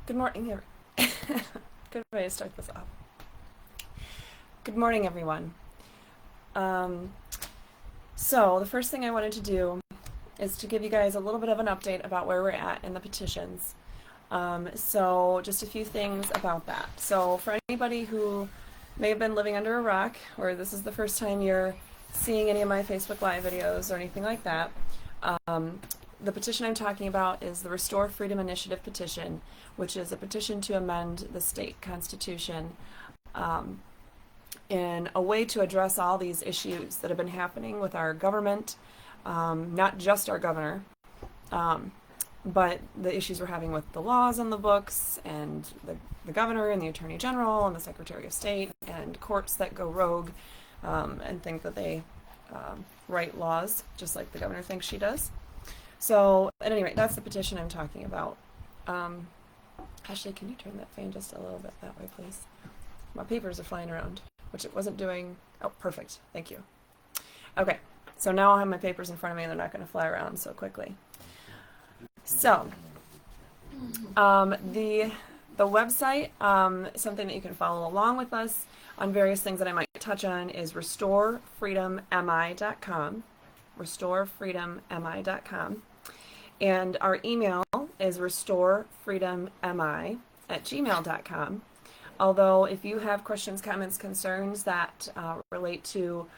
Good morning. Good way to start this off. Good morning, everyone. Um, so the first thing I wanted to do is to give you guys a little bit of an update about where we're at in the petitions. So just a few things about that. So for anybody who may have been living under a rock, or this is the first time you're seeing any of my Facebook Live videos or anything like that, the petition I'm talking about is the Restore Freedom Initiative petition, which is a petition to amend the state constitution in a way to address all these issues that have been happening with our government, not just our governor, but the issues we're having with the laws on the books and the governor and the attorney general and the secretary of state and courts that go rogue and think that they write laws just like the governor thinks she does. So at any rate, that's the petition I'm talking about. Ashley, can you turn that fan just a little bit that way, please? My papers are flying around, which it wasn't doing. Oh, perfect. Thank you. Okay, so now I'll have my papers in front of me and they're not going to fly around so quickly. So, the website, something that you can follow along with us on various things that I might touch on is restorefreedommi.com. restorefreedommi.com. And our email is restorefreedommi@gmail.com. Although if you have questions, comments, concerns that relate to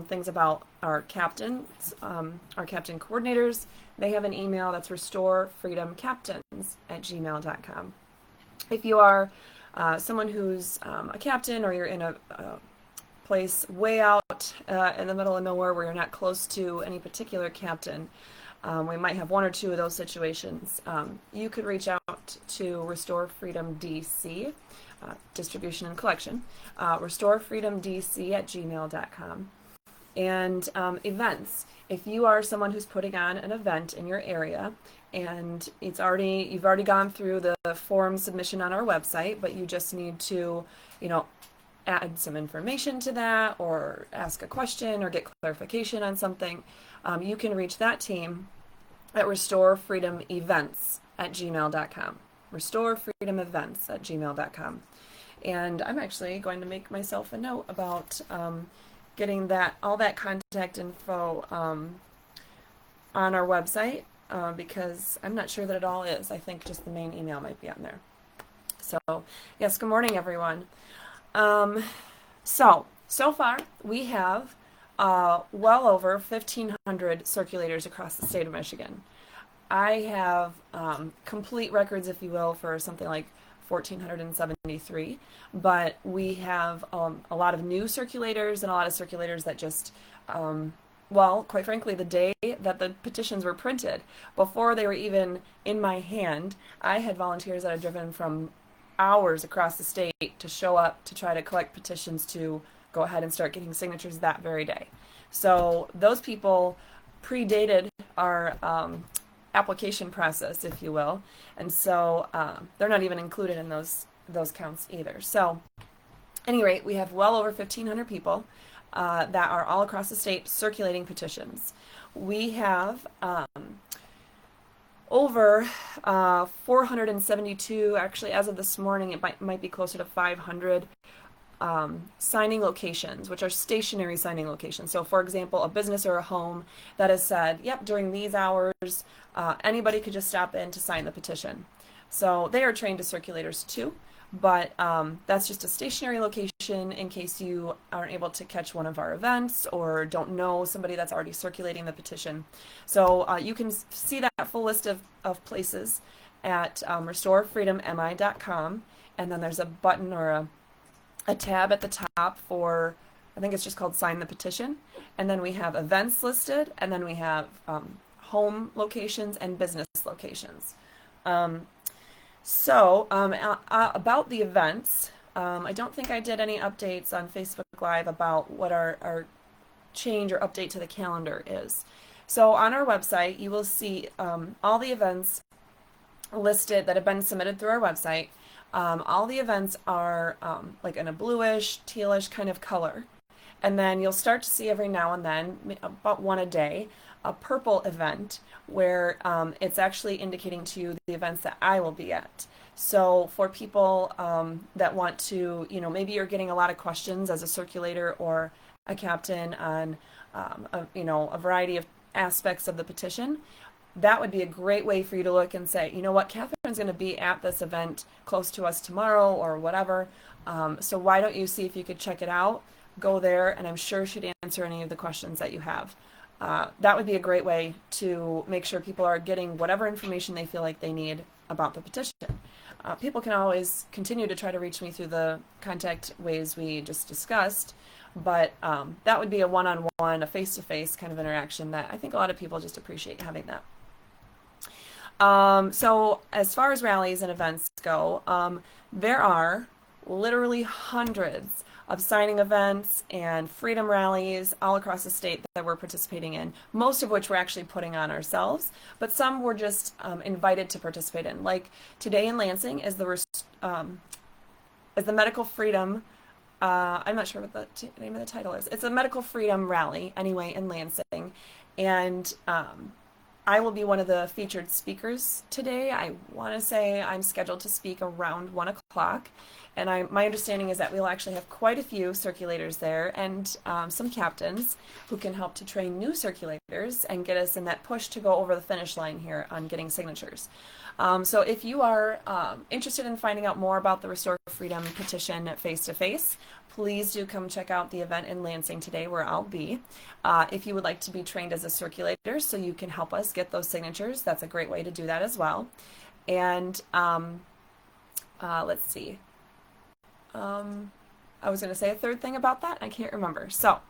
things about our captains, our captain coordinators, they have an email that's restorefreedomcaptains@gmail.com. If you are someone who's a captain or you're in a place way out in the middle of nowhere where you're not close to any particular captain, we might have one or two of those situations. You could reach out to Restore Freedom DC, distribution and collection, restorefreedomdc@gmail.com. And events. If you are someone who's putting on an event in your area and you've already gone through the form submission on our website, but you just need to, add some information to that or ask a question or get clarification on something, you can reach that team at restorefreedomevents@gmail.com. restorefreedomevents@gmail.com. And I'm actually going to make myself a note about getting all that contact info on our website because I'm not sure that it all is. I think just the main email might be on there. So, yes, good morning, everyone. So far we have well over 1,500 circulators across the state of Michigan. I have complete records, if you will, for something like 1,473, but we have a lot of new circulators and a lot of circulators that just, quite frankly, the day that the petitions were printed, before they were even in my hand, I had volunteers that had driven from hours across the state to show up to try to collect petitions to go ahead and start getting signatures that very day. So those people predated our application process, if you will, and so they're not even included in those counts either. So, at any rate, we have well over 1,500 people that are all across the state circulating petitions. We have over 472, actually, as of this morning, it might be closer to 500 signing locations, which are stationary signing locations. So, for example, a business or a home that has said, yep, during these hours, anybody could just stop in to sign the petition. So they are trained as circulators too, but that's just a stationary location in case you aren't able to catch one of our events or don't know somebody that's already circulating the petition. So you can see that full list of places at restorefreedommi.com, and then there's a button or a tab at the top for, I think it's just called Sign the Petition, and then we have events listed, and then we have home locations and business locations. About the events, I don't think I did any updates on Facebook Live about what our change or update to the calendar is. So on our website, you will see all the events listed that have been submitted through our website. All the events are like in a bluish, tealish kind of color. And then you'll start to see every now and then, about one a day, a purple event where it's actually indicating to you the events that I will be at. So for people that want to, maybe you're getting a lot of questions as a circulator or a captain on, a variety of aspects of the petition, that would be a great way for you to look and say, you know what, Catherine's going to be at this event close to us tomorrow or whatever. So why don't you see if you could check it out, go there, and I'm sure she'd answer any of the questions that you have. That would be a great way to make sure people are getting whatever information they feel like they need about the petition. People can always continue to try to reach me through the contact ways we just discussed, but that would be a one-on-one, a face-to-face kind of interaction that I think a lot of people just appreciate having that. So as far as rallies and events go, there are literally hundreds of signing events and freedom rallies all across the state that we're participating in, most of which we're actually putting on ourselves, but some we're just invited to participate in. Like today in Lansing is the medical freedom. I'm not sure what the name of the title is. It's a medical freedom rally anyway in Lansing, and I will be one of the featured speakers today. I want to say I'm scheduled to speak around 1 o'clock. And my understanding is that we'll actually have quite a few circulators there and some captains who can help to train new circulators and get us in that push to go over the finish line here on getting signatures. So if you are interested in finding out more about the Restore Freedom petition face-to-face, please do come check out the event in Lansing today where I'll be. If you would like to be trained as a circulator so you can help us get those signatures, that's a great way to do that as well. And let's see. I was going to say a third thing about that. I can't remember. So,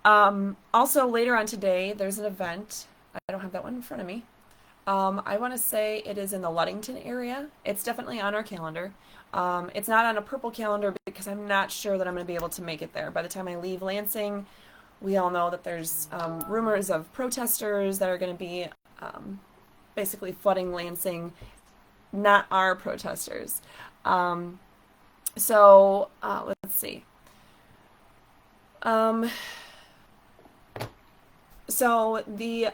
also later on today, there's an event. I don't have that one in front of me. I want to say it is in the Ludington area. It's definitely on our calendar. It's not on a purple calendar because I'm not sure that I'm going to be able to make it there. By the time I leave Lansing, we all know that there's rumors of protesters that are going to be basically flooding Lansing. Not our protesters. So let's see. So the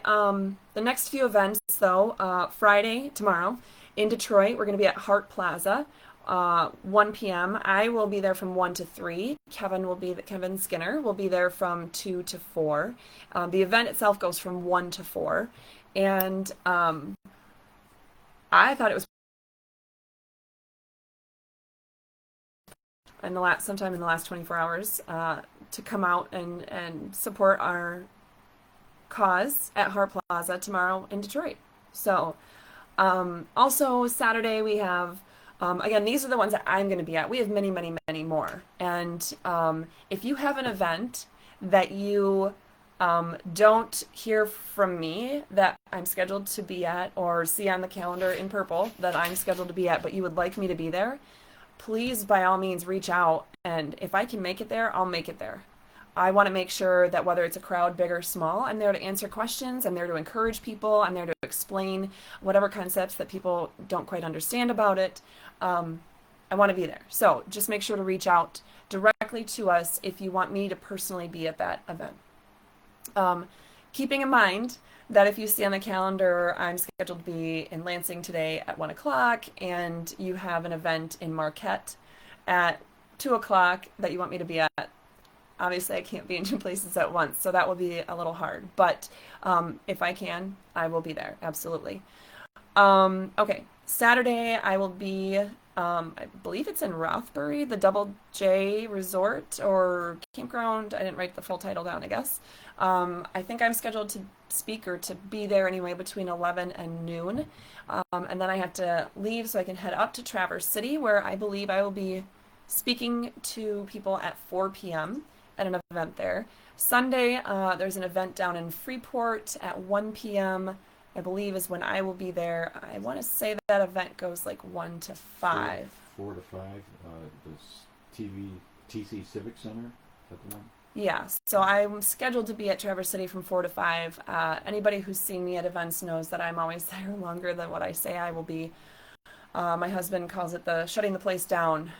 next few events, though, Friday, tomorrow, in Detroit, we're going to be at Hart Plaza, 1 p.m. I will be there from 1 to 3. Kevin Skinner will be there from 2 to 4. The event itself goes from 1 to 4. And I thought it was sometime in the last 24 hours to come out and support our cause at Hart Plaza tomorrow in Detroit. So also Saturday we have again, these are the ones that I'm going to be at. We have many, many, many more. And if you have an event that you don't hear from me that I'm scheduled to be at or see on the calendar in purple that I'm scheduled to be at, but you would like me to be there, please, by all means, reach out, and if I can make it there, I'll make it there. I want to make sure that whether it's a crowd, big or small, I'm there to answer questions, I'm there to encourage people, I'm there to explain whatever concepts that people don't quite understand about it. I want to be there. So just make sure to reach out directly to us if you want me to personally be at that event. Keeping in mind that if you see on the calendar, I'm scheduled to be in Lansing today at 1 o'clock, and you have an event in Marquette at 2 o'clock that you want me to be at. Obviously, I can't be in two places at once, so that will be a little hard. But if I can, I will be there, absolutely. Okay, Saturday I will be, I believe it's in Rothbury, the Double J Resort or Campground. I didn't write the full title down, I guess. I think I'm scheduled to speak or to be there anyway between 11 and noon. And then I have to leave so I can head up to Traverse City, where I believe I will be speaking to people at 4 p.m. at an event there. Sunday, there's an event down in Freeport at 1 p.m. I believe is when I will be there. I want to say that event goes like 1 to 5. 4 to 5, the TC Civic Center, is that the one? Yeah, so I'm scheduled to be at Traverse City from 4 to 5. Anybody who's seen me at events knows that I'm always there longer than what I say I will be. My husband calls it the shutting the place down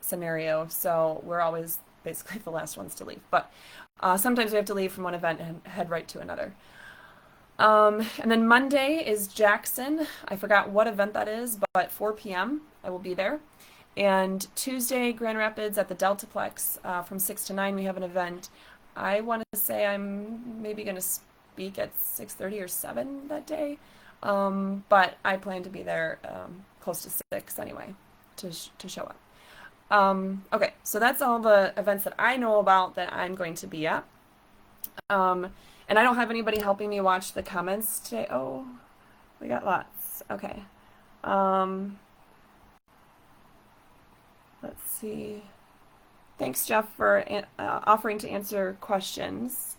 scenario, so we're always basically the last ones to leave. But sometimes we have to leave from one event and head right to another. And then Monday is Jackson. I forgot what event that is, but 4 p.m. I will be there. And Tuesday, Grand Rapids at the Deltaplex from 6 to 9. We have an event. I want to say I'm maybe going to speak at 6:30 or 7 that day. But I plan to be there close to 6 anyway to show up. Okay, so that's all the events that I know about that I'm going to be at. And I don't have anybody helping me watch the comments today. Oh, we got lots. Okay. Um, let's see. Thanks, Jeff, for offering to answer questions.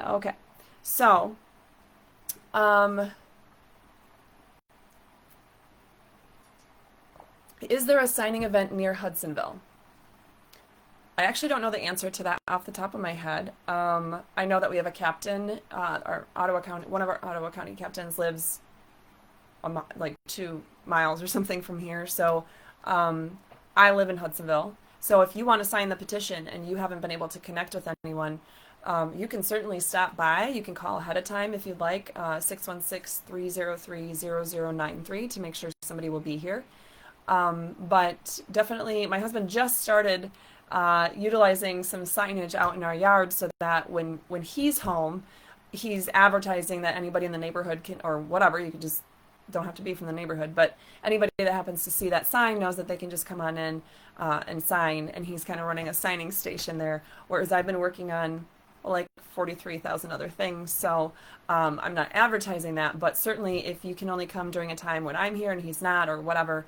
Okay. So, um, is there a signing event near Hudsonville? I actually don't know the answer to that off the top of my head. I know that we have a captain. Our Ottawa County, one of our Ottawa County captains lives like 2 miles or something from here. So I live in Hudsonville. So if you want to sign the petition and you haven't been able to connect with anyone, you can certainly stop by. You can call ahead of time if you'd like, 616-303-0093 to make sure somebody will be here. But definitely, my husband just started utilizing some signage out in our yard so that when he's home, he's advertising that anybody in the neighborhood can, or whatever, you could just don't have to be from the neighborhood, but anybody that happens to see that sign knows that they can just come on in and sign, and he's kind of running a signing station there, whereas I've been working on like 43,000 other things, so I'm not advertising that, but certainly if you can only come during a time when I'm here and he's not or whatever,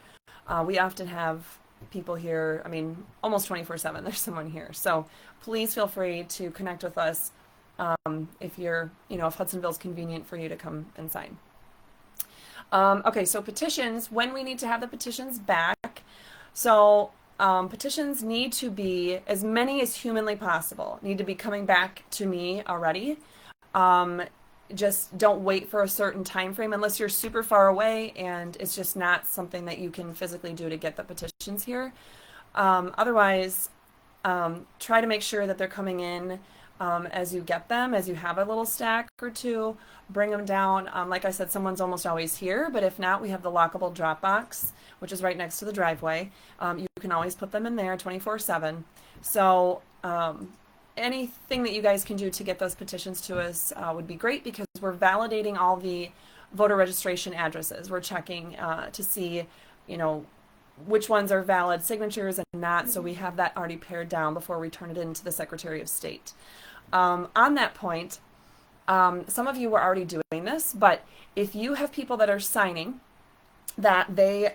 we often have people here, I mean, almost 24/7, there's someone here. So please feel free to connect with us if if Hudsonville's convenient for you to come and sign. Okay, so petitions, when we need to have the petitions back. So petitions need to be as many as humanly possible, need to be coming back to me already. Just don't wait for a certain time frame unless you're super far away and it's just not something that you can physically do to get the petitions here. Otherwise, try to make sure that they're coming in as you get them, as you have a little stack or two, bring them down. Like I said, someone's almost always here, but if not, we have the lockable drop box, which is right next to the driveway. You can always put them in there 24/7. So anything that you guys can do to get those petitions to us would be great, because we're validating all the voter registration addresses. We're checking to see, which ones are valid signatures and not, so we have that already pared down before we turn it into the Secretary of State. On that point, some of you were already doing this, but if you have people that are signing that they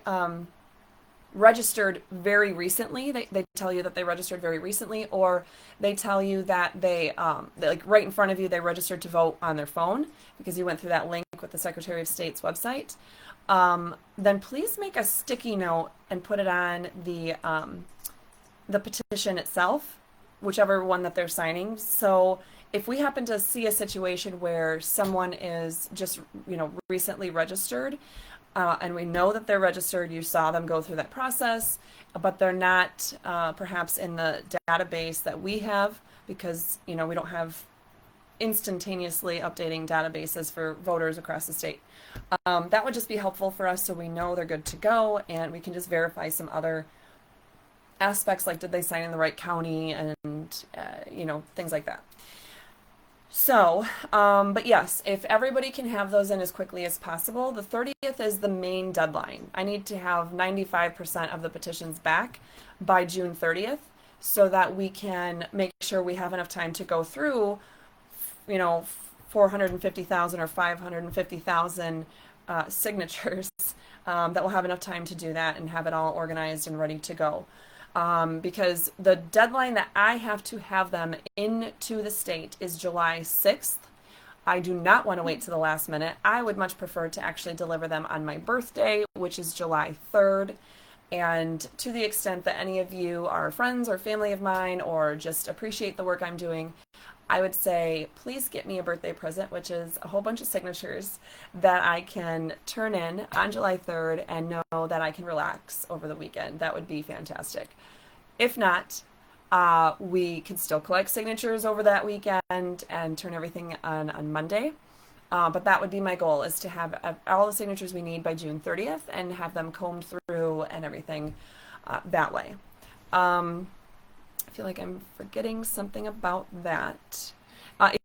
registered very recently, they tell you that they registered very recently, or they tell you that they like right in front of you, they registered to vote on their phone because you went through that link with the Secretary of State's website, then please make a sticky note and put it on the petition itself, whichever one that they're signing. So if we happen to see a situation where someone is just, recently registered, and we know that they're registered, you saw them go through that process, but they're not perhaps in the database that we have, because, we don't have instantaneously updating databases for voters across the state. That would just be helpful for us so we know they're good to go, and we can just verify some other aspects, like did they sign in the right county, and things like that. So, but yes, if everybody can have those in as quickly as possible, the 30th is the main deadline. I need to have 95% of the petitions back by June 30th so that we can make sure we have enough time to go through, 450,000 or 550,000 signatures, that we'll have enough time to do that and have it all organized and ready to go. Because the deadline that I have to have them into the state is July 6th. I do not want to wait to the last minute. I would much prefer to actually deliver them on my birthday, which is July 3rd. And to the extent that any of you are friends or family of mine or just appreciate the work I'm doing, I would say, please get me a birthday present, which is a whole bunch of signatures that I can turn in on July 3rd and know that I can relax over the weekend. That would be fantastic. If not, We can still collect signatures over that weekend and turn everything on Monday. But that would be my goal, is to have all the signatures we need by June 30th and have them combed through and everything that way. I feel like I'm forgetting something about that.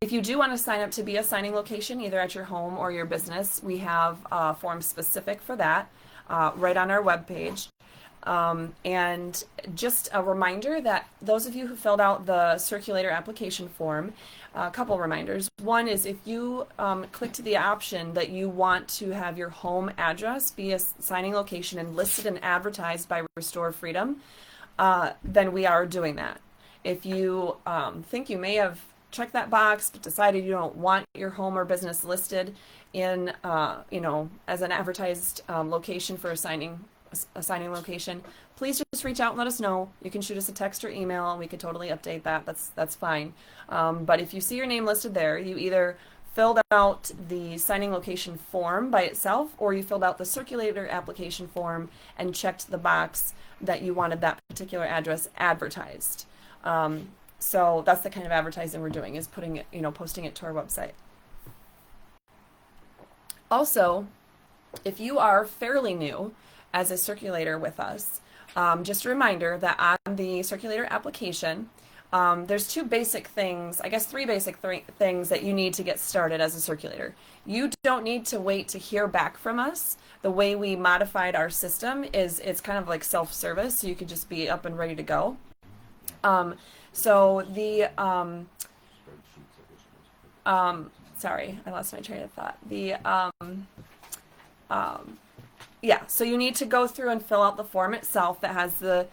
If you do want to sign up to be a signing location, either at your home or your business, we have a form specific for that right on our webpage. And just a reminder that those of you who filled out the circulator application form, a couple reminders. One is, if you clicked the option that you want to have your home address be a signing location and listed and advertised by Restore Freedom, then we are doing that. If you think you may have checked that box but decided you don't want your home or business listed in, as an advertised location for a signing location, please just reach out and let us know. You can shoot us a text or email and we could totally update that. That's fine. But if you see your name listed there, you either filled out the signing location form by itself, or you filled out the circulator application form and checked the box that you wanted that particular address advertised. So that's the kind of advertising we're doing, is putting it, posting it to our website. Also, if you are fairly new as a circulator with us, just a reminder that on the circulator application, there's two basic things, I guess three basic things that you need to get started as a circulator. You don't need to wait to hear back from us. The way we modified our system is it's kind of like self-service, so you could just be up and ready to go. Sorry, I lost my train of thought. So you need to go through and fill out the form itself that has the,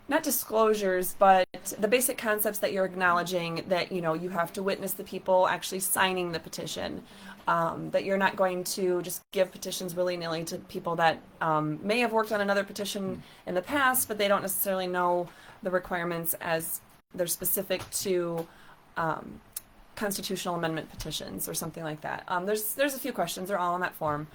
not disclosures, but the basic concepts that you're acknowledging, that, you have to witness the people actually signing the petition, that you're not going to just give petitions willy-nilly to people that may have worked on another petition in the past, but they don't necessarily know the requirements as they're specific to constitutional amendment petitions or something like that. There's a few questions. They're all on that form.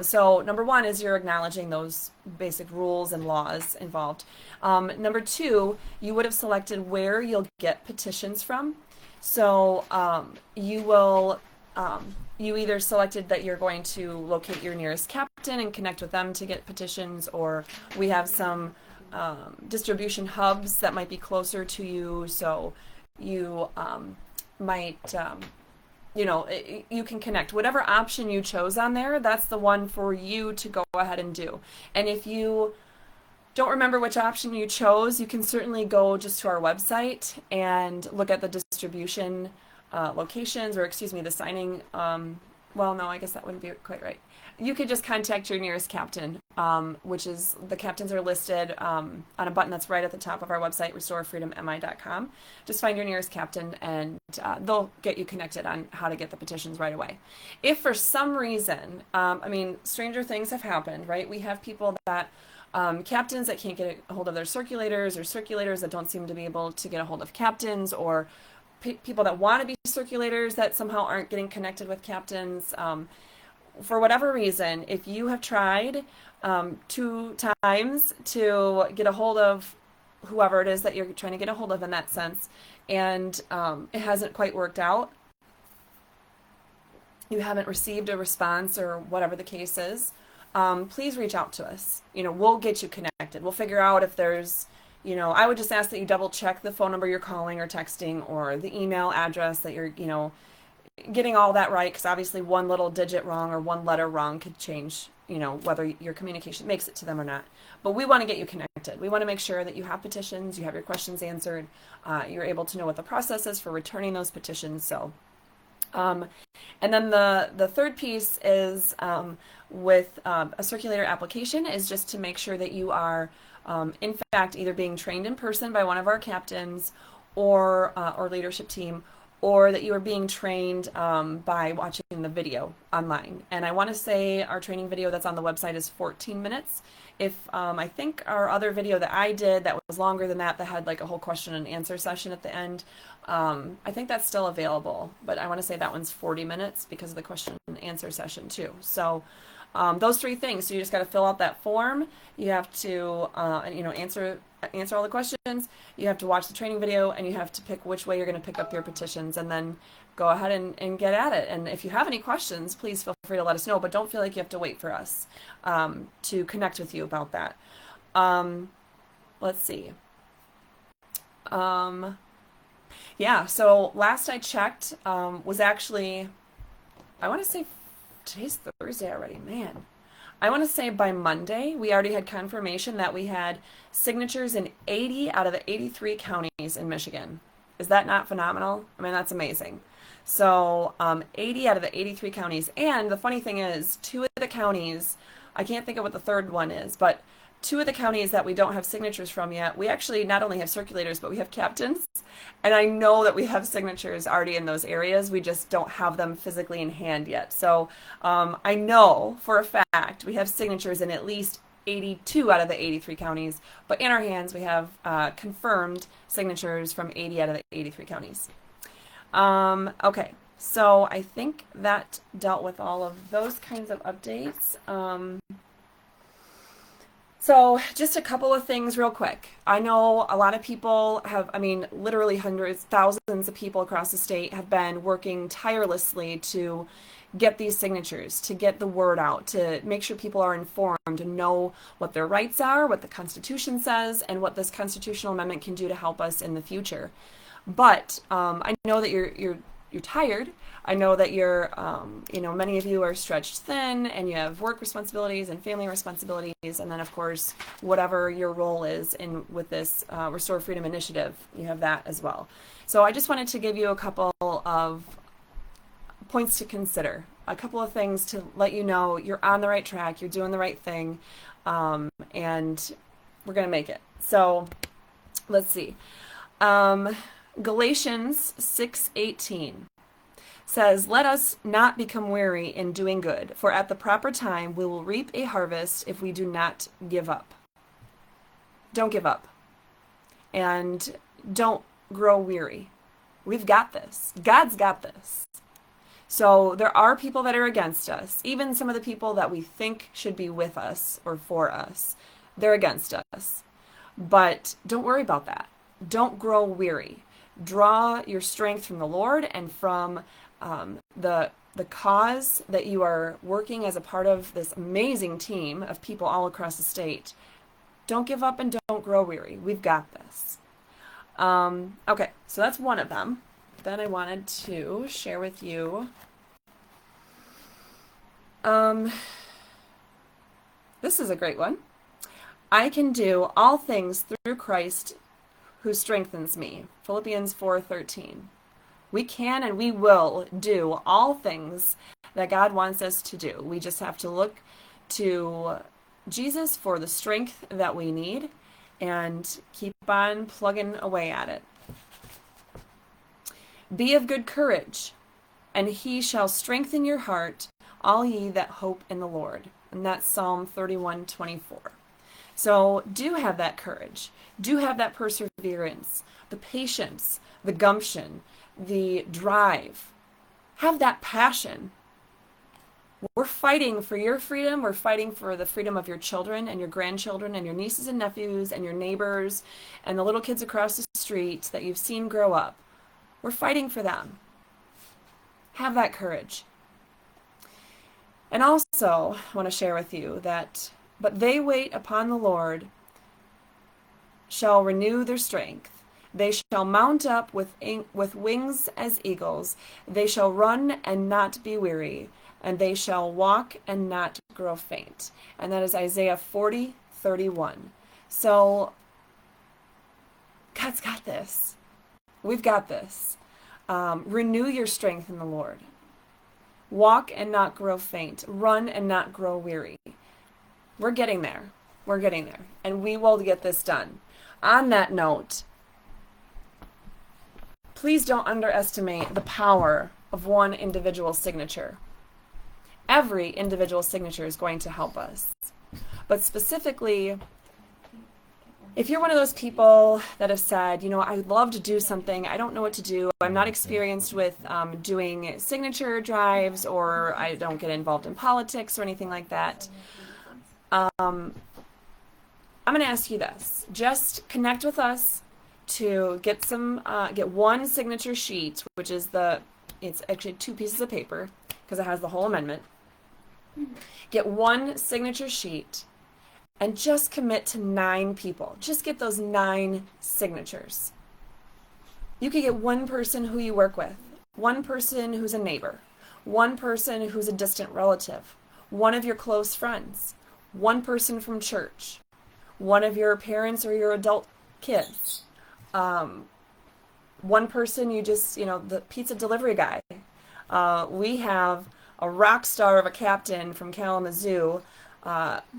So number one is you're acknowledging those basic rules and laws involved. Number two, you would have selected where you'll get petitions from. So you either selected that you're going to locate your nearest captain and connect with them to get petitions, or we have some distribution hubs that might be closer to you, so you might, you can connect. Whatever option you chose on there, that's the one for you to go ahead and do. And if you don't remember which option you chose, you can certainly go just to our website and look at the distribution locations, or the signing. Well, no, I guess that wouldn't be quite right. You could just contact your nearest captain, which is, the captains are listed on a button that's right at the top of our website, restorefreedommi.com. Just find your nearest captain and they'll get you connected on how to get the petitions right away. If for some reason, stranger things have happened, right? We have people that, captains that can't get a hold of their circulators, or circulators that don't seem to be able to get a hold of captains, or people that want to be circulators that somehow aren't getting connected with captains. For whatever reason, if you have tried 2 times to get a hold of whoever it is that you're trying to get a hold of in that sense, and it hasn't quite worked out, you haven't received a response or whatever the case is, please reach out to us. We'll get you connected. We'll figure out if there's, I would just ask that you double check the phone number you're calling or texting, or the email address that you're, getting all that right, because obviously one little digit wrong or one letter wrong could change, whether your communication makes it to them or not. But we want to get you connected. We want to make sure that you have petitions, you have your questions answered, you're able to know what the process is for returning those petitions. So, and then the third piece is with a circulator application, is just to make sure that you are, in fact, either being trained in person by one of our captains or leadership team, or that you are being trained by watching the video online. And I want to say our training video that's on the website is 14 minutes. If I think our other video that I did that was longer than that had like a whole question and answer session at the end, I think that's still available. But I want to say that one's 40 minutes because of the question and answer session too. So Those three things. So you just got to fill out that form. You have to, answer all the questions. You have to watch the training video, and you have to pick which way you're going to pick up your petitions, and then go ahead and get at it. And if you have any questions, please feel free to let us know, but don't feel like you have to wait for us to connect with you about that. Let's see. Yeah, so last I checked was actually, I want to say today's Thursday already, man. I want to say by Monday, we already had confirmation that we had signatures in 80 out of the 83 counties in Michigan. Is that not phenomenal? I mean, that's amazing. So 80 out of the 83 counties. And the funny thing is, two of the counties, I can't think of what the third one is, but two of the counties that we don't have signatures from yet, we actually not only have circulators, but we have captains. And I know that we have signatures already in those areas. We just don't have them physically in hand yet. So I know for a fact we have signatures in at least 82 out of the 83 counties. But in our hands, we have confirmed signatures from 80 out of the 83 counties. Okay, so I think that dealt with all of those kinds of updates. So just a couple of things real quick. I know a lot of people have, literally hundreds, thousands of people across the state have been working tirelessly to get these signatures, to get the word out, to make sure people are informed and know what their rights are, what the Constitution says, and what this constitutional amendment can do to help us in the future. But I know that you're tired. I know that you're, many of you are stretched thin, and you have work responsibilities and family responsibilities, and then of course, whatever your role is with this Restore Freedom Initiative, you have that as well. So I just wanted to give you a couple of points to consider, a couple of things to let you know you're on the right track, you're doing the right thing, and we're going to make it. So let's see. Galatians 6:18 says, "Let us not become weary in doing good, for at the proper time we will reap a harvest if we do not give up." Don't give up. And don't grow weary. We've got this. God's got this. So there are people that are against us, even some of the people that we think should be with us or for us. They're against us. But don't worry about that. Don't grow weary. Draw your strength from the Lord and from the cause that you are working as a part of this amazing team of people all across the state. Don't give up and don't grow weary. We've got this. Okay, so that's one of them. Then I wanted to share with you. This is a great one. I can do all things through Christ who strengthens me. Philippians 4:13. We can and we will do all things that God wants us to do. We just have to look to Jesus for the strength that we need and keep on plugging away at it. Be of good courage, and he shall strengthen your heart, all ye that hope in the Lord. And that's Psalm 31:24. So do have that courage. Do have that perseverance, the patience, the gumption, the drive. Have that passion. We're fighting for your freedom. We're fighting for the freedom of your children and your grandchildren and your nieces and nephews and your neighbors and the little kids across the street that you've seen grow up. We're fighting for them. Have that courage. And also, I want to share with you that, but they wait upon the Lord shall renew their strength. They shall mount up with wings as eagles. They shall run and not be weary, and they shall walk and not grow faint. And that is Isaiah 40:31. So God's got this. We've got this. Renew your strength in the Lord. Walk and not grow faint. Run and not grow weary. We're getting there. We're getting there. And we will get this done. On that note, please don't underestimate the power of one individual signature. Every individual signature is going to help us. But specifically, if you're one of those people that have said, you know, I'd love to do something, I don't know what to do, I'm not experienced with doing signature drives, or I don't get involved in politics or anything like that, I'm going to ask you this. Just connect with us to get get one signature sheet, which is it's actually 2 pieces of paper because it has the whole amendment. Get one signature sheet and just commit to 9 people. Just get those 9 signatures. You could get one person who you work with, one person who's a neighbor, one person who's a distant relative, one of your close friends, one person from church, one of your parents or your adult kids, one person the pizza delivery guy. We have a rock star of a captain from Kalamazoo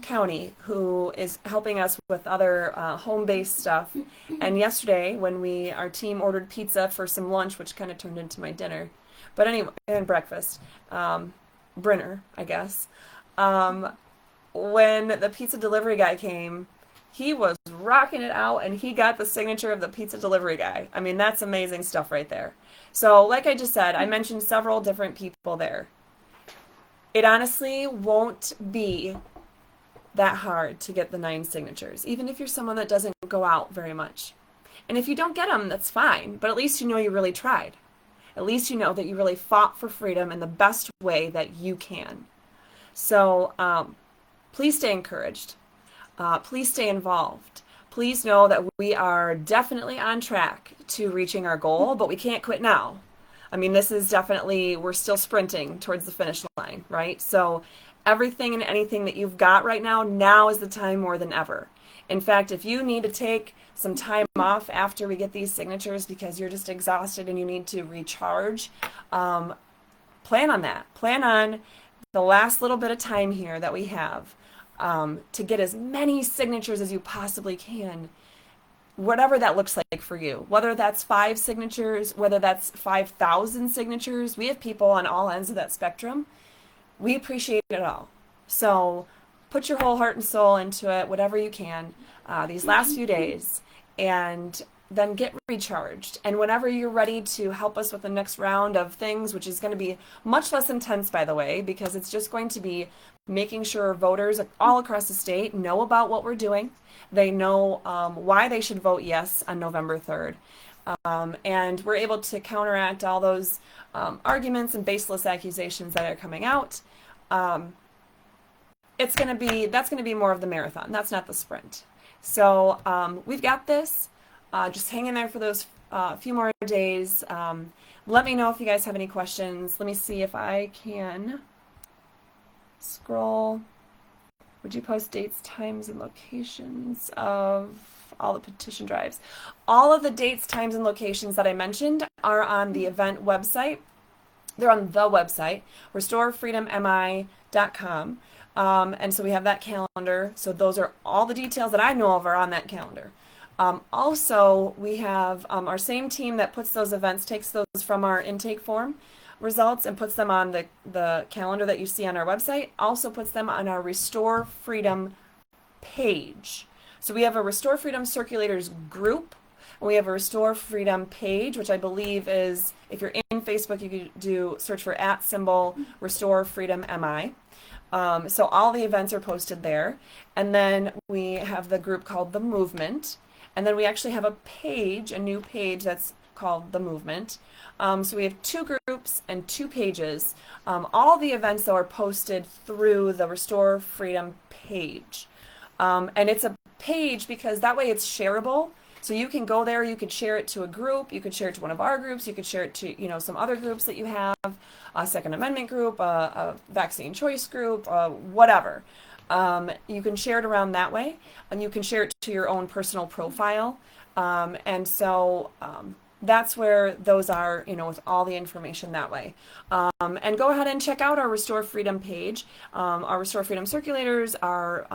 County who is helping us with other home-based stuff. And yesterday, when our team ordered pizza for some lunch, which kind of turned into my dinner, but anyway, and breakfast, Brinner, I guess. When the pizza delivery guy came, he was rocking it out, and he got the signature of the pizza delivery guy. I mean, that's amazing stuff right there. So, like I just said, I mentioned several different people there. It honestly won't be that hard to get the 9 signatures, even if you're someone that doesn't go out very much. And if you don't get them, that's fine, but at least you know you really tried. At least you know that you really fought for freedom in the best way that you can. So, please stay encouraged. Please stay involved. Please know that we are definitely on track to reaching our goal, but we can't quit now. I mean, this is definitely, we're still sprinting towards the finish line, right? So everything and anything that you've got right now is the time more than ever. In fact, if you need to take some time off after we get these signatures because you're just exhausted and you need to recharge, plan on that. Plan on the last little bit of time here that we have to get as many signatures as you possibly can, whatever that looks like for you. Whether that's 5 signatures, whether that's 5,000 signatures, we have people on all ends of that spectrum. We appreciate it all. So put your whole heart and soul into it, whatever you can, these last few days, and then get recharged. And whenever you're ready to help us with the next round of things, which is going to be much less intense, by the way, because it's just going to be making sure voters all across the state know about what we're doing. They know why they should vote yes on November 3rd. And we're able to counteract all those arguments and baseless accusations that are coming out. That's going to be more of the marathon. That's not the sprint. So we've got this. Just hang in there for those few more days. Let me know if you guys have any questions. Let me see if I can scroll. Would you post dates, times, and locations of all the petition drives? All of the dates, times, and locations that I mentioned are on the event website. They're on the website, restorefreedommi.com. And so we have that calendar. So those are all the details that I know of are on that calendar. Also, we have our same team that puts those events, takes those from our intake form results and puts them on the calendar that you see on our website, also puts them on our Restore Freedom page. So we have a Restore Freedom Circulators group, and we have a Restore Freedom page, which I believe is, if you're in Facebook, you could search for @ Restore Freedom MI. So all the events are posted there. And then we have the group called The Movement. And then we actually have a new page that's called The Movement. So we have 2 groups and 2 pages. All the events, though, are posted through the Restore Freedom page. And it's a page because that way it's shareable. So you can go there, you could share it to a group, you could share it to one of our groups, you could share it to some other groups that you have, a Second Amendment group, a vaccine choice group, whatever. You can share it around that way, and you can share it to your own personal profile. And so that's where those are, with all the information that way. And go ahead and check out our Restore Freedom page. Our Restore Freedom Circulators are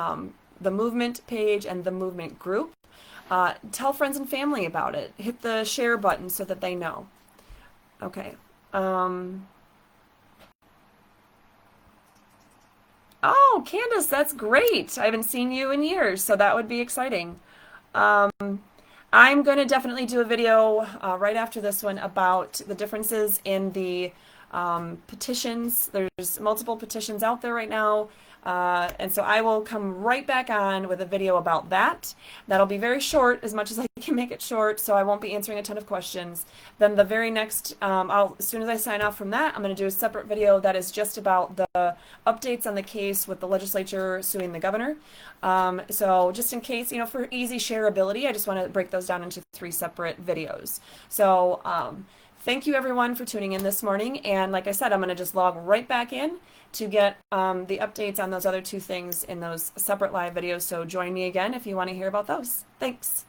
the Movement page and the Movement group. Tell friends and family about it. Hit the share button so that they know. Okay. Oh, Candace, that's great. I haven't seen you in years, so that would be exciting. I'm going to definitely do a video right after this one about the differences in the petitions. There's multiple petitions out there right now. And so I will come right back on with a video about that. That'll be very short, as much as I can make it short, so I won't be answering a ton of questions. Then the very next, as soon as I sign off from that, I'm going to do a separate video that is just about the updates on the case with the legislature suing the governor. So just in case, for easy shareability, I just want to break those down into 3 separate videos. So thank you everyone for tuning in this morning. And like I said, I'm going to just log right back in to get the updates on those other 2 things in those separate live videos. So join me again if you want to hear about those. Thanks.